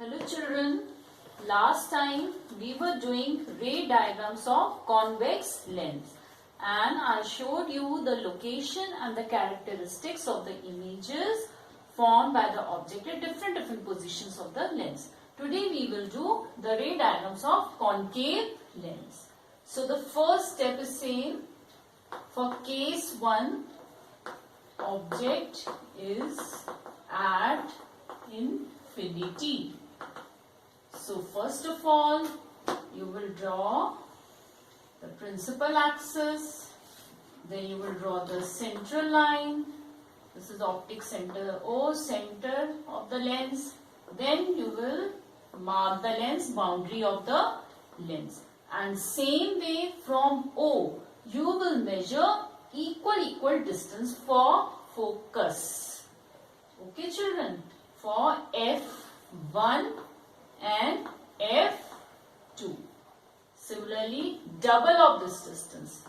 Hello children, last time we were doing ray diagrams of convex lens and I showed you the location and the characteristics of the images formed by the object at different positions of the lens. Today we will do the ray diagrams of concave lens. So the first step is same. For case 1, object is at infinity. So first of all, you will draw the principal axis, then you will draw the central line. This is optic center O, center of the lens. Then you will mark the lens, boundary of the lens. And same way from O, you will measure equal distance for focus. Okay children, for F1 and F2. Similarly, double of this distance,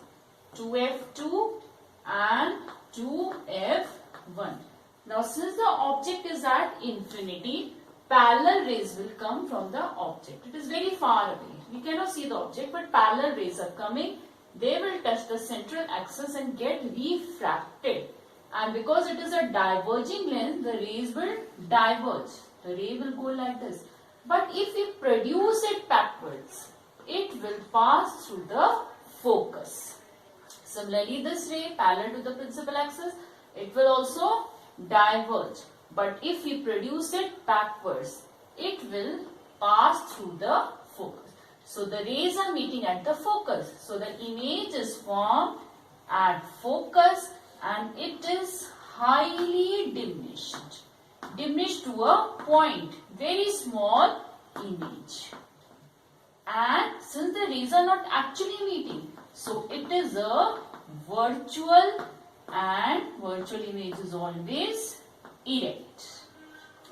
2F2 and 2F1. Now since the object is at infinity, parallel rays will come from the object. It is very far away. We cannot see the object, but parallel rays are coming. They will touch the central axis and get refracted. And because it is a diverging lens, the rays will diverge. The ray will go like this. But if we produce it backwards, it will pass through the focus. Similarly, this ray parallel to the principal axis, it will also diverge. But if we produce it backwards, it will pass through the focus. So the rays are meeting at the focus. So the image is formed at focus and it is highly diminished. Diminished to a point, very small image. And since the rays are not actually meeting, so it is a virtual, and virtual image is always erect.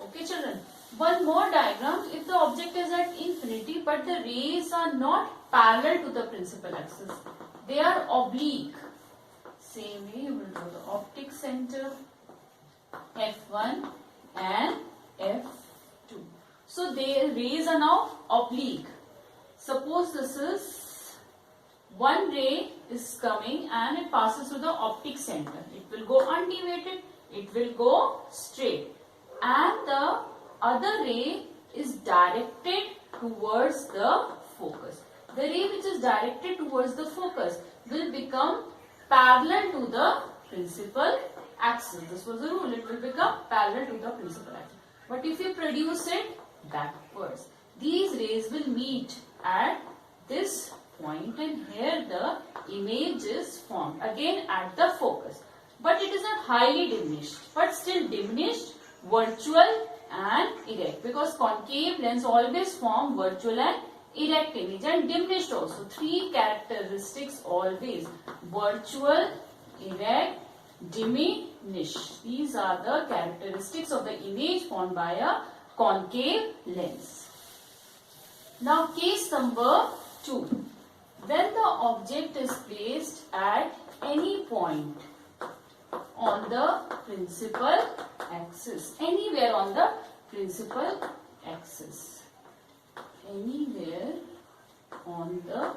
Okay children, one more diagram. If the object is at infinity but the rays are not parallel to the principal axis, they are oblique. Same way you will draw the optic center F1 and F2. So the rays are now oblique. Suppose this is one ray is coming and it passes through the optic center. It will go undeviated, it will go straight. And the other ray is directed towards the focus. The ray which is directed towards the focus will become parallel to the principal axis. This was the rule. It will become parallel to the principal axis. But if you produce it backwards, these rays will meet at this point and here the image is formed again at the focus. But it is not highly diminished, but still diminished, virtual and erect, because concave lens always form virtual and erect image, and diminished also. Three characteristics always: virtual, erect, diminished. These are the characteristics of the image formed by a concave lens. Now case number 2. When the object is placed at any point on the principal axis, anywhere on the principal axis, anywhere on the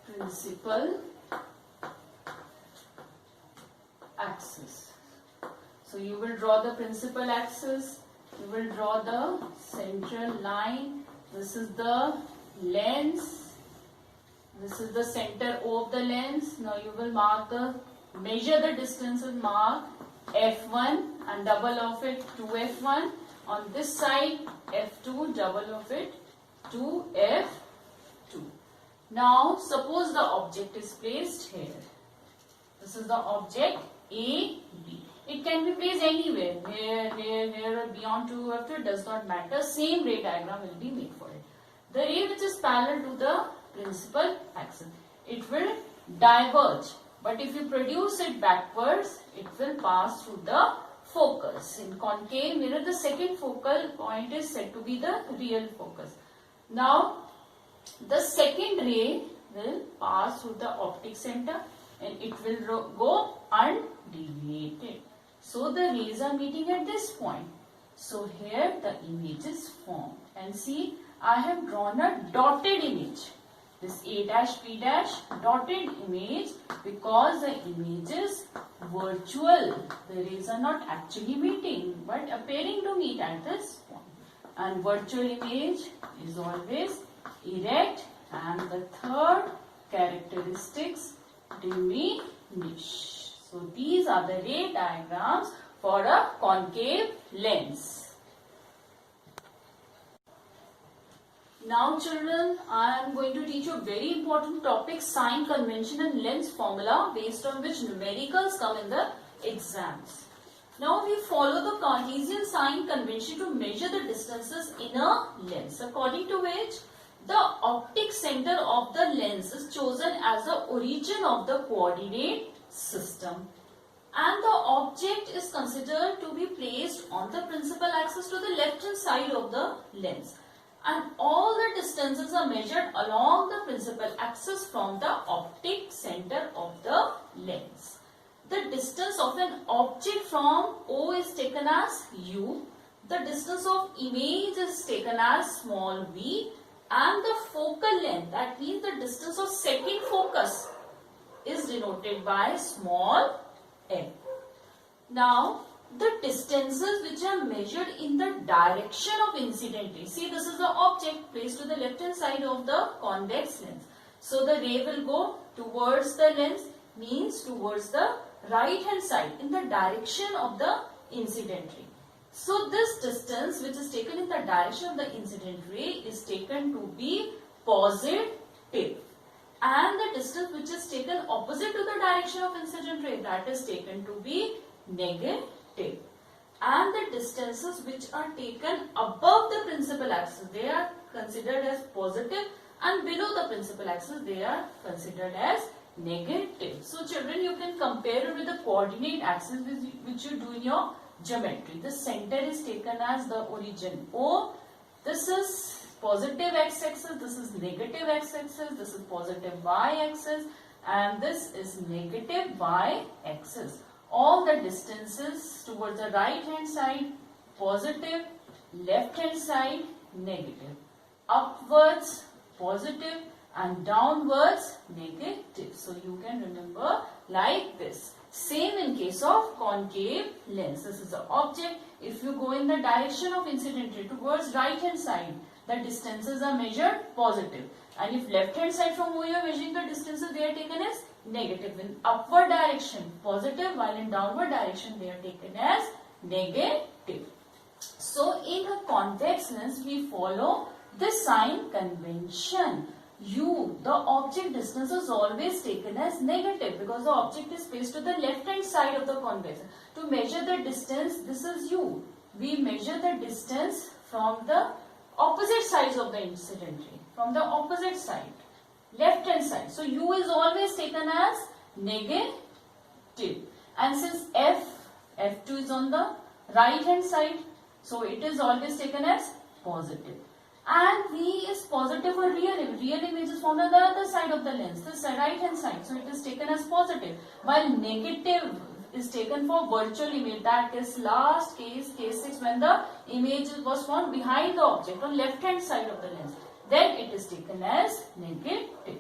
principal axis. So you will draw the principal axis, you will draw the central line. This is the lens, this is the center O of the lens. Now you will measure the distance and mark F1 and double of it 2F1. On this side F2, double of it 2F2. Now suppose the object is placed here. This is the object A, B. It can be placed anywhere, here or beyond 2F2, does not matter. Same ray diagram will be made for it. The ray which is parallel to the principal axis, it will diverge. But if you produce it backwards, it will pass through the focus. In concave mirror, the second focal point is said to be the real focus. Now, the second ray will pass through the optic center and it will go undeviated. So the rays are meeting at this point. So here the image is formed, and can see I have drawn a dotted image. This A dash B dash dotted image because the image is virtual. The rays are not actually meeting but appearing to meet at this point. And virtual image is always erect. And the third characteristics, diminish. So these are the ray diagrams for a concave lens. Now children, I am going to teach you a very important topic, sign convention and lens formula, based on which numericals come in the exams. Now we follow the Cartesian sign convention to measure the distances in a lens, according to which the optic center of the lens is chosen as the origin of the coordinate system. And the object is considered to be placed on the principal axis to the left hand side of the lens. And all the distances are measured along the principal axis from the optic center of the lens. The distance of an object from O is taken as U. The distance of image is taken as small v. And the focal length, that means the distance of second focus, is denoted by small m. Now, the distances which are measured in the direction of incident ray. See, this is the object placed to the left hand side of the convex lens. So the ray will go towards the lens, means towards the right hand side in the direction of the incident ray. So this distance which is taken in the direction of the incident ray is taken to be positive. And the distance which is taken opposite to the direction of incident ray, that is taken to be negative. And the distances which are taken above the principal axis, they are considered as positive, and below the principal axis they are considered as negative. So children, you can compare it with the coordinate axis which you do in your geometry. The center is taken as the origin O. This is positive x-axis, this is negative x-axis, this is positive y-axis, and this is negative y-axis. All the distances towards the right hand side positive, left hand side negative, upwards positive and downwards negative. So you can remember like this. Same in case of concave lens. This is the object. If you go in the direction of incident ray towards right hand side, the distances are measured positive. And if left hand side from where you are measuring the distances, they are taken as negative. In upward direction positive, while in downward direction they are taken as negative. So in a convex lens we follow the sign convention. The object distance is always taken as negative because the object is placed to the left hand side of the convex. To measure the distance, this is u. We measure the distance from the opposite sides of the incident ray, from the opposite side, left hand side. So u is always taken as negative. And since f2 is on the right hand side, so it is always taken as positive. And V is positive for real image. Real image is found on the other side of the lens, this right hand side. So it is taken as positive. While negative is taken for virtual image, that is last case 6, when the image was found behind the object on left hand side of the lens. Then it is taken as negative.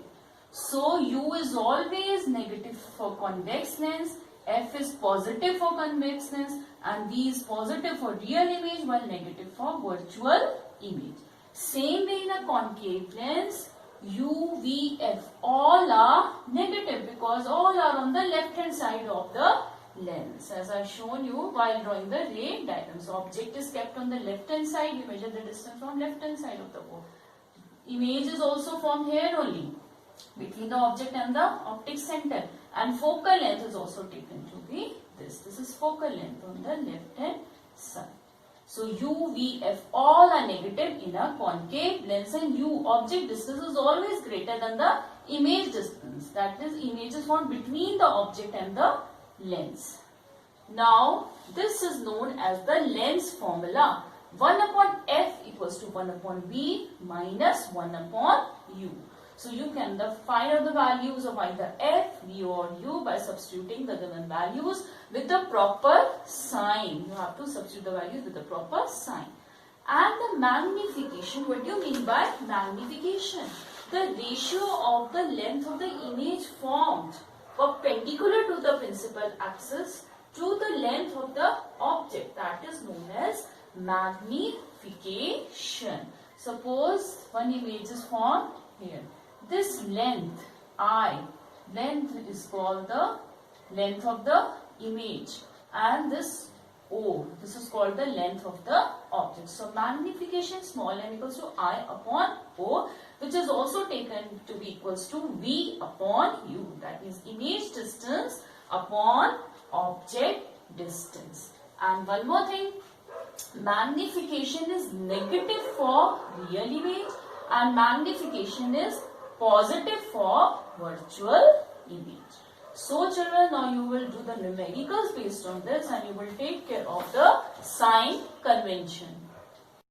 So U is always negative for convex lens, F is positive for convex lens, and V is positive for real image while negative for virtual image. Same way in a concave lens, U, V, F all are negative because all are on the left hand side of the lens. As I have shown you while drawing the ray diagram. So object is kept on the left hand side, you measure the distance from left hand side of the board. Image is also formed here only between the object and the optic center, and focal length is also taken to be this. This is focal length on the left hand side. So U, V, F all are negative in a concave lens, and U object distance is always greater than the image distance. That is, image is found between the object and the lens. Now this is known as the lens formula. 1 upon F equals to 1 upon V minus 1 upon U. So you can find out the values of either F, V or U by substituting the given values with the proper sign. You have to substitute the values with the proper sign. And the magnification, what do you mean by magnification? The ratio of the length of the image formed perpendicular to the principal axis to the length of the object, that is known as magnification. Suppose one image is formed here. This length I, length is called the length of the image, and this O, this is called the length of the object. So magnification small m equals to I upon O, which is also taken to be equals to V upon U, that is image distance upon object distance. And one more thing, magnification is negative for real image and magnification is positive for virtual image. So children, now you will do the numericals based on this and you will take care of the sign convention.